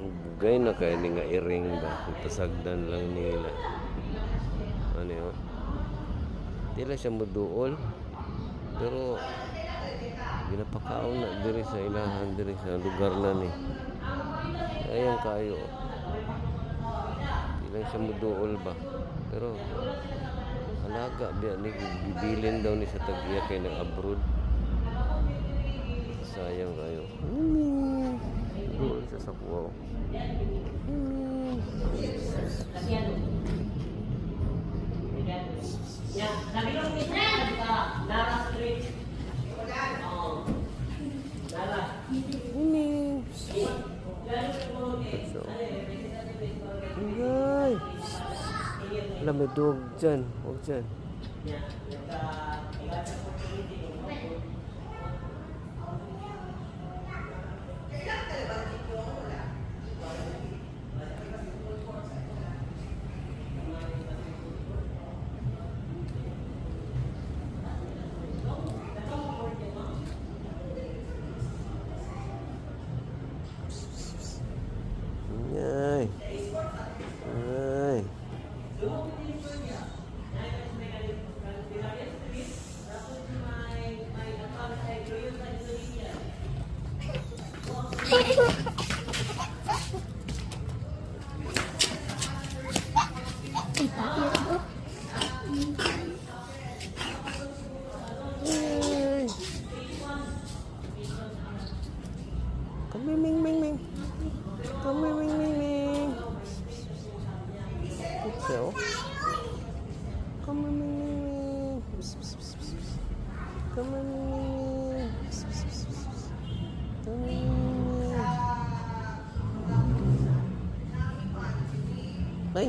Bugay na kaya ni nga iring ba. Pasagdan lang nila. Ano yun? Tila siya muduol. Pero ginapakaon na diri sa ilahan diri sa lugar na ni. Ayang kayo. Tila siya muduol ba. Pero alaga biya ni bibilin daw ni sa tag-iya kay nag-abroad. Sayang kayo. Doon siya sa kuwaw. Ay, alam may dog dyan. Huwag dyan. Ay. Ay. Come ming ming ming. Come ming ming ming ming. So. Come ming ming ming. Come ming ming ming. Come ming ming ming. Ay.